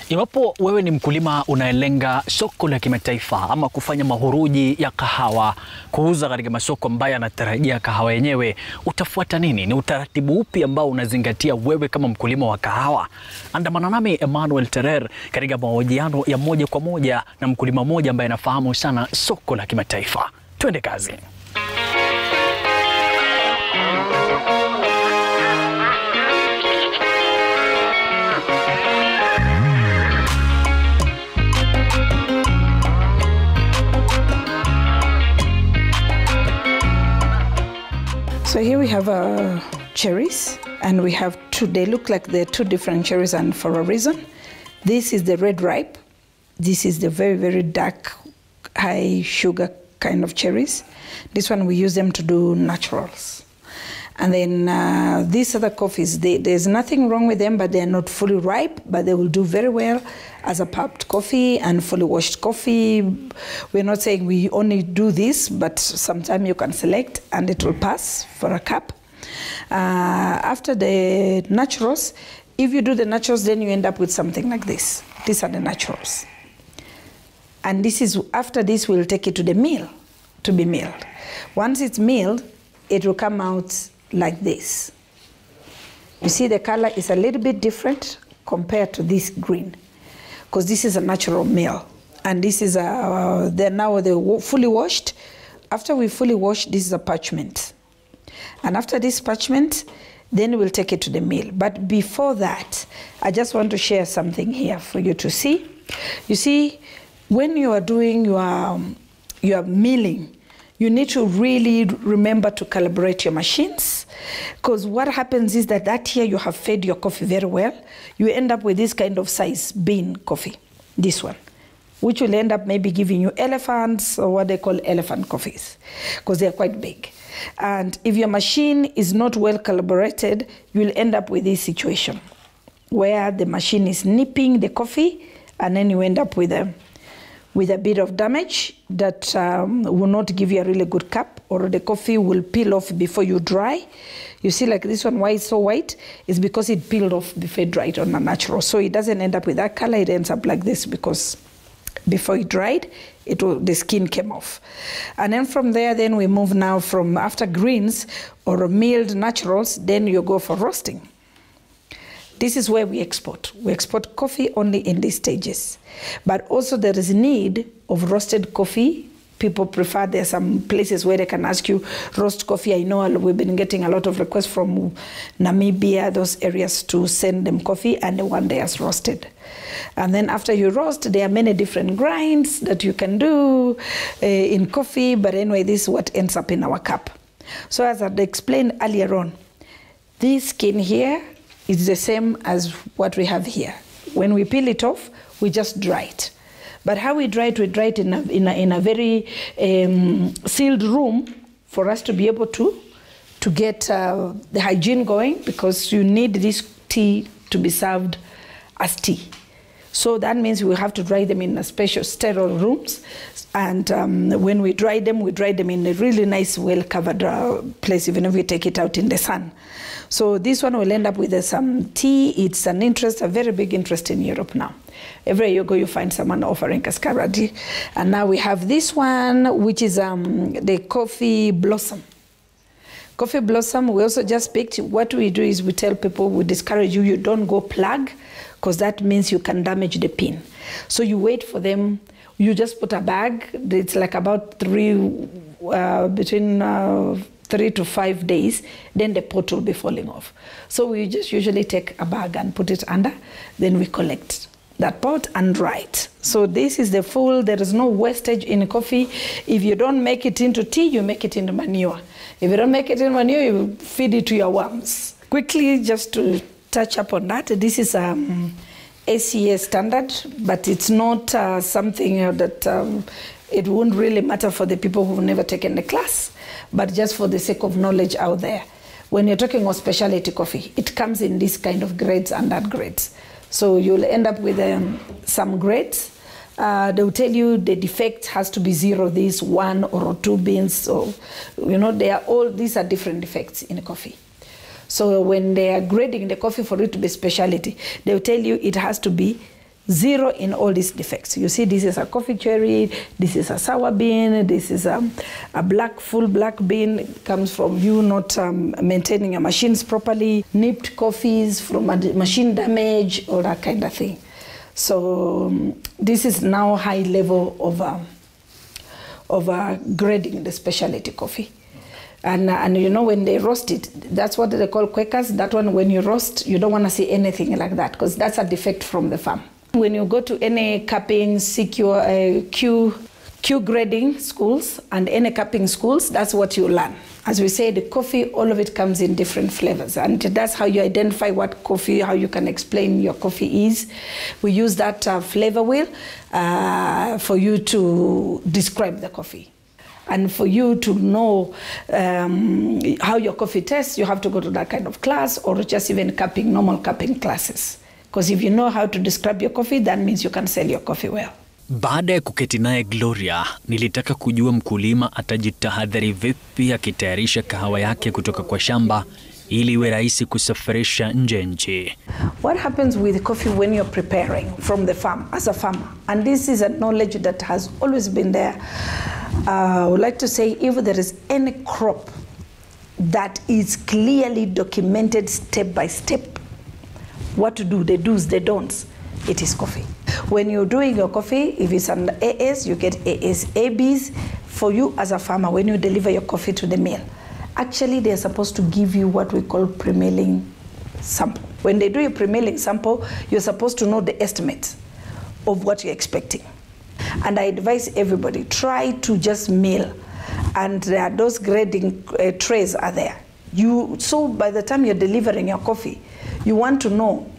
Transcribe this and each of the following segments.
Iwapo wewe ni mkulima unayelenga soko la kimataifa ama kufanya mahuruji ya kahawa, kuuza katika masoko ambayo yanatarajia kahawa yenyewe, utafuata nini? Ni utaratibu upi ambao unazingatia wewe kama mkulima wa kahawa? Andamana nami Emmanuel Terer katika mahojiano ya moja kwa moja na mkulima mmoja ambaye anafahamu sana soko la kimataifa. Twende kazi. So here we have cherries, and we have two. They look like they're two different cherries, and for a reason. This is the red ripe. This is the very, very dark, high sugar kind of cherries. This one we use them to do naturals. And then these other coffees, there's nothing wrong with them, but they're not fully ripe, but they will do very well as a pulped coffee and fully washed coffee. We're not saying we only do this, but sometimes you can select and it will pass for a cup. After the naturals, if you do the naturals, then you end up with something like this. These are the naturals. And this is, after this, we'll take it to the mill to be milled. Once it's milled, it will come out like this. You see the color is a little bit different compared to this green, because this is a natural mill, and this is they're now fully washed. After we fully wash, this is a parchment, and after this parchment, then we'll take it to the mill. But before that, I just want to share something here for you to see. You see, when you are doing your milling, you need to really remember to calibrate your machines, because what happens is that year you have fed your coffee very well, you end up with this kind of size bean coffee, this one, which will end up maybe giving you elephants, or what they call elephant coffees, because they're quite big. And if your machine is not well calibrated, you'll end up with this situation where the machine is nipping the coffee, and then you end up with a bit of damage that will not give you a really good cup, or the coffee will peel off before you dry. You see, like this one, why it's so white is because it peeled off before it dried on a natural. So it doesn't end up with that color, it ends up like this because before it dried, the skin came off. And then from there, then we move now from after greens or milled naturals, then you go for roasting. This is where we export. We export coffee only in these stages. But also there is need of roasted coffee. People prefer, there are some places where they can ask you roast coffee. I know we've been getting a lot of requests from Namibia, those areas, to send them coffee, and they want theirs roasted. And then after you roast, there are many different grinds that you can do in coffee, but anyway, this is what ends up in our cup. So as I explained earlier on, this skin here is the same as what we have here. When we peel it off, we just dry it. But how we dry it in a very sealed room for us to be able to get the hygiene going, because you need this tea to be served as tea. So that means we have to dry them in a special sterile rooms. And when we dry them in a really nice, well-covered place, even if we take it out in the sun. So this one will end up with some tea. It's an interest, a very big interest in Europe now. Everywhere you go, you find someone offering cascara tea. And now we have this one, which is the coffee blossom. Coffee blossom, we also just picked. What we do is we tell people, we discourage you don't go plug, because that means you can damage the pin. So you wait for them. You just put a bag. It's like about between 3 to 5 days, then the pot will be falling off. So we just usually take a bag and put it under, then we collect that pot and dry it. So this is the full, there is no wastage in coffee. If you don't make it into tea, you make it into manure. If you don't make it into manure, you feed it to your worms. Quickly, just to touch up on that, this is ACA standard, but it's not something that it won't really matter for the people who've never taken the class, but just for the sake of knowledge out there. When you're talking about specialty coffee, it comes in this kind of grades and that grades. So you'll end up with some grades. They'll tell you the defect has to be 0, this 1 or 2 beans. So, these are different defects in coffee. So when they are grading the coffee for it to be specialty, they'll tell you it has to be Zero in all these defects. You see, this is a coffee cherry, this is a sour bean, this is a full black bean. It comes from you not maintaining your machines properly, nipped coffees from machine damage, all that kind of thing. So this is now high level of grading the specialty coffee. And you know, when they roast it, that's what they call Quakers. That one, when you roast, you don't want to see anything like that because that's a defect from the farm. When you go to any cupping, Q grading schools and any cupping schools, that's what you learn. As we say, the coffee, all of it comes in different flavors. And that's how you identify what coffee, how you can explain your coffee is. We use that flavor wheel for you to describe the coffee. And for you to know how your coffee tastes, you have to go to that kind of class or just even cupping, normal cupping classes. Because if you know how to describe your coffee, that means you can sell your coffee well. Baada ya kuketi naye Gloria, nilitaka kujua mkulima atajitahadhari vipi akitayarisha kahawa yake kutoka kwa shamba ili iwe rahisi kusafirisha nje nchi. What happens with coffee when you're preparing from the farm, as a farmer? And this is a knowledge that has always been there. I would like to say, if there is any crop that is clearly documented step by step, what to do, the do's, the don'ts, it is coffee. When you're doing your coffee, if it's an AS, you get AS, ABs. For you as a farmer, when you deliver your coffee to the mill, actually they're supposed to give you what we call pre-milling sample. When they do a pre-milling sample, you're supposed to know the estimate of what you're expecting. And I advise everybody, try to just mill, and those grading trays are there. So by the time you're delivering your coffee, you want to know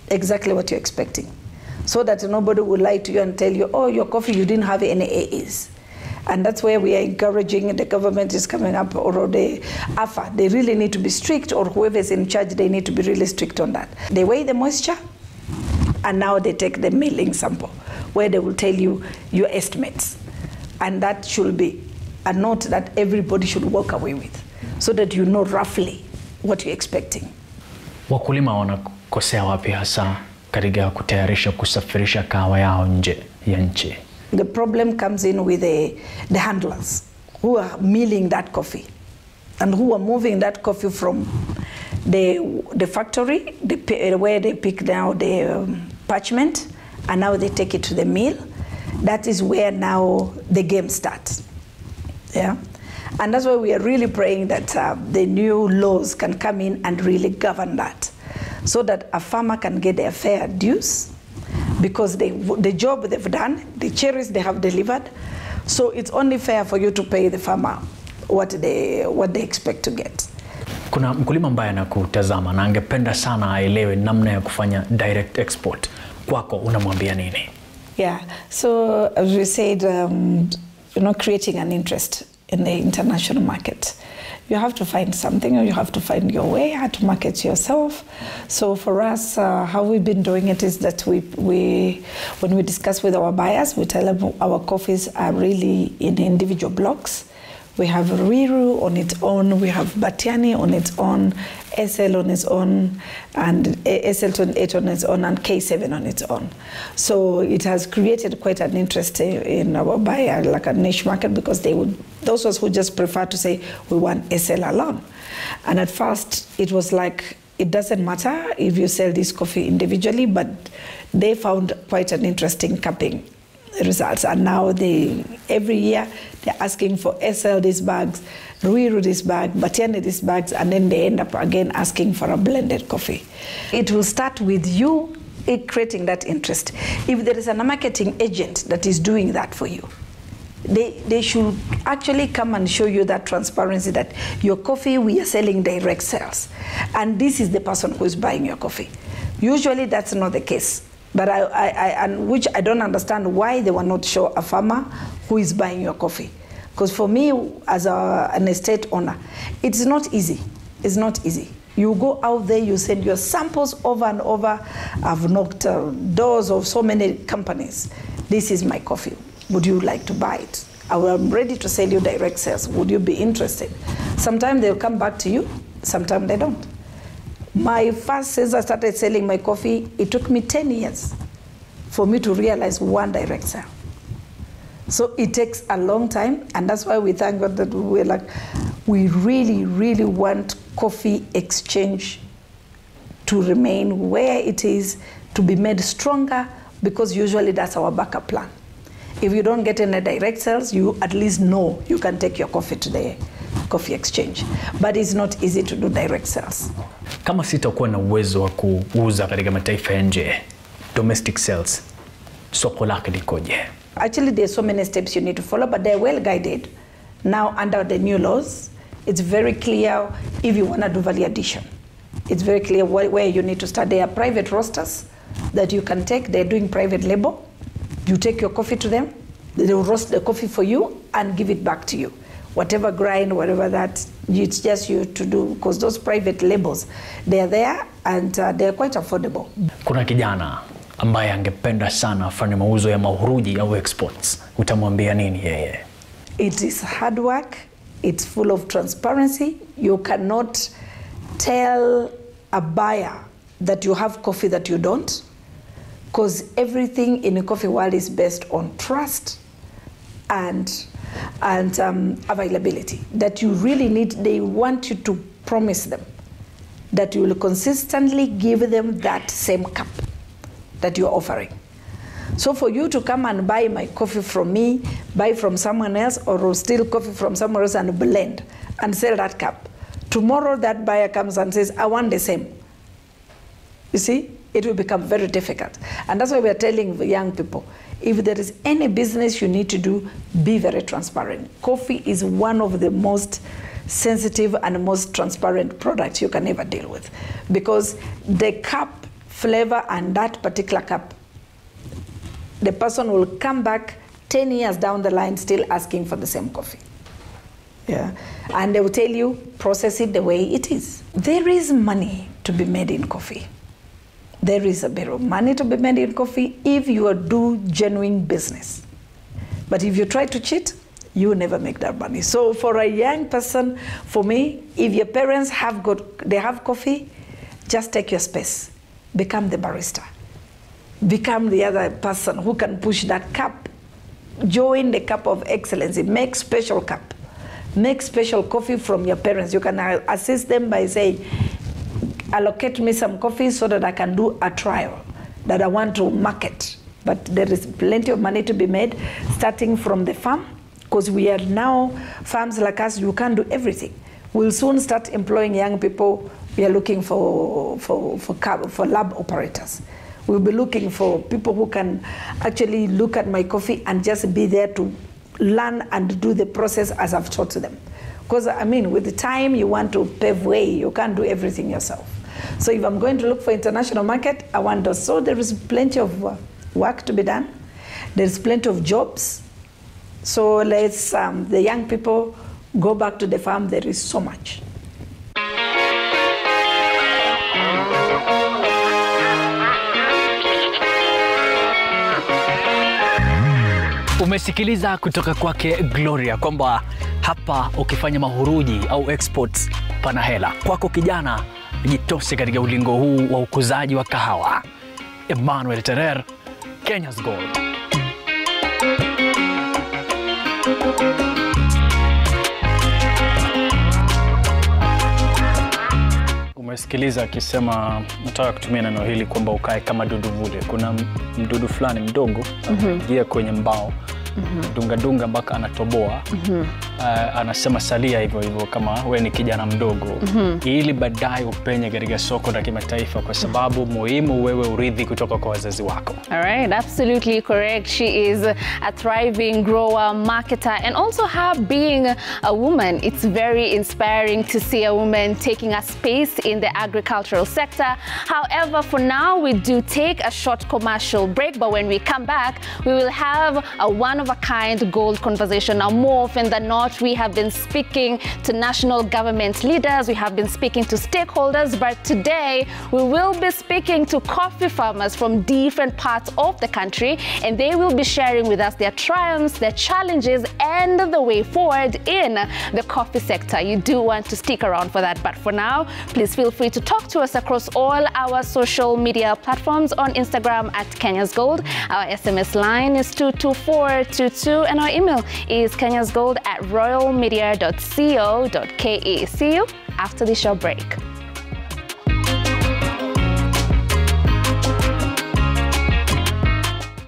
exactly what you're expecting, so that nobody will lie to you and tell you, oh, your coffee, you didn't have any AAs. And that's where we are encouraging, the government is coming up, or the AFA, they really need to be strict, or whoever is in charge, they need to be really strict on that. They weigh the moisture, and now they take the milling sample, where they will tell you your estimates. And that should be a note that everybody should walk away with, so that you know roughly what you're expecting. Wakulima wanakosea wapi hasa katika kutayarisha kusafirisha kahawa yao nje ya nchi? The problem comes in with the handlers who are milling that coffee and who are moving that coffee from the factory, where they pick now the parchment, and now they take it to the mill. That is where now the game starts. Yeah? And that's why we are really praying that the new laws can come in and really govern that, so that a farmer can get their fair dues, because the job they've done, the cherries they have delivered, so it's only fair for you to pay the farmer what they expect to get. Kuna mkulima ambaye anakutazama na angependa sana aelewe namna ya kufanya direct export. Kwako unamwambia nini? Yeah, so as we said, creating an interest in the international market. You have to find something, or you have to find your way how to market yourself. So for us, how we've been doing it is that when we discuss with our buyers, we tell them our coffees are really in individual blocks. We have Ruiru on its own, we have Batiani on its own, SL on its own, and SL28 on its own, and K7 on its own. So it has created quite an interest in our buyer, like a niche market, because those ones who just prefer to say, we want SL alone. And at first, it was like, it doesn't matter if you sell this coffee individually, but they found quite an interesting cupping results. And now every year, they're asking for SL these bags, Ruiru this bag, Batiani these bags, and then they end up again asking for a blended coffee. It will start with you creating that interest. If there is a marketing agent that is doing that for you, they should actually come and show you that transparency, that your coffee, we are selling direct sales, and this is the person who is buying your coffee. Usually that's not the case. But which I don't understand why they will not show a farmer who is buying your coffee. Because for me, as an estate owner, it's not easy. It's not easy. You go out there, you send your samples over and over. I've knocked doors of so many companies. This is my coffee. Would you like to buy it? I'm ready to sell you direct sales. Would you be interested? Sometimes they'll come back to you. Sometimes they don't. My first, since I started selling my coffee, it took me 10 years for me to realize one direct sale. So it takes a long time, and that's why we thank God that we're like, we really, really want Coffee Exchange to remain where it is, to be made stronger, because usually that's our backup plan. If you don't get any direct sales, you at least know you can take your coffee to the Coffee Exchange. But it's not easy to do direct sales. Kama sitakuwa na uwezo wa kuuza katika mataifa ya nje, domestic sales, soko lake likoje? Actually, there's so many steps you need to follow, but they're well guided. Now, under the new laws, it's very clear if you want to do value addition. It's very clear where you need to start. There are private roasters that you can take. They're doing private label. You take your coffee to them. They will roast the coffee for you and give it back to you. Whatever grind, whatever that, it's just you to do, because those private labels, they're there and they're quite affordable. Kuna kijana ambaye angependa sana afanye mauzo ya mahuruji au exports. Utamwambia nini yeye? It is hard work. It's full of transparency. You cannot tell a buyer that you have coffee that you don't, because everything in the coffee world is based on trust and availability. That you really need, they want you to promise them that you will consistently give them that same cup that you're offering. So for you to come and buy my coffee from me, buy from someone else, or steal coffee from somewhere else and blend and sell that cup, tomorrow that buyer comes and says, I want the same. You see, it will become very difficult. And that's why we are telling the young people, if there is any business you need to do, be very transparent. Coffee is one of the most sensitive and most transparent products you can ever deal with, because the cup flavor and that particular cup, the person will come back 10 years down the line still asking for the same coffee. Yeah. And they will tell you, process it the way it is. There is money to be made in coffee. There is a bit of money to be made in coffee if you do genuine business. But if you try to cheat, you will never make that money. So for a young person, for me, if your parents have coffee, just take your space. Become the barista. Become the other person who can push that cup. Join the cup of excellency. Make special cup. Make special coffee from your parents. You can assist them by saying, allocate me some coffee so that I can do a trial that I want to market. But there is plenty of money to be made, starting from the farm, because we are now, farms like us, you can't do everything. We'll soon start employing young people. We are looking for lab operators. We'll be looking for people who can actually look at my coffee and just be there to learn and do the process as I've taught them. Because, I mean, with the time you want to pave way, you can't do everything yourself. So if I'm going to look for international market, I want to. So there is plenty of work to be done. There's plenty of jobs. So let's, the young people, go back to the farm. There is so much. Umesikiliza kutoka kwake Gloria kwamba hapa ukifanya mahuruji au exports pana hela. Kwako kijana, jitose katika ulingo huu wa ukuzaji wa kahawa. Emmanuel Terer, Kenya's Gold. Umesikiliza akisema nataka kutumia neno hili kwamba ukae kama dudu vule. Kuna mdudu fulani mdogo anaingia kwenye mbao, dunga mpaka anatoboa. Anasema salia hivyo hivyo kama wewe ni kijana mdogo, ili baadaye upenye katika soko la kimataifa, kwa sababu muhimu wewe urithi kutoka kwa wazazi wako. All right, absolutely correct. She is a thriving grower, marketer, and also her being a woman. It's very inspiring to see a woman taking a space in the agricultural sector. However, for now, we do take a short commercial break, but when we come back, we will have one one-of-a-kind gold conversation. Now, more often than not, we have been speaking to national government leaders, we have been speaking to stakeholders, but today we will be speaking to coffee farmers from different parts of the country, and they will be sharing with us their triumphs, their challenges, and the way forward in the coffee sector. You do want to stick around for that, but for now, please feel free to talk to us across all our social media platforms. On Instagram at Kenya's Gold. Our SMS line is 22422 and our email is kenyasgold@royalmedia.co.ke. See you after the short break.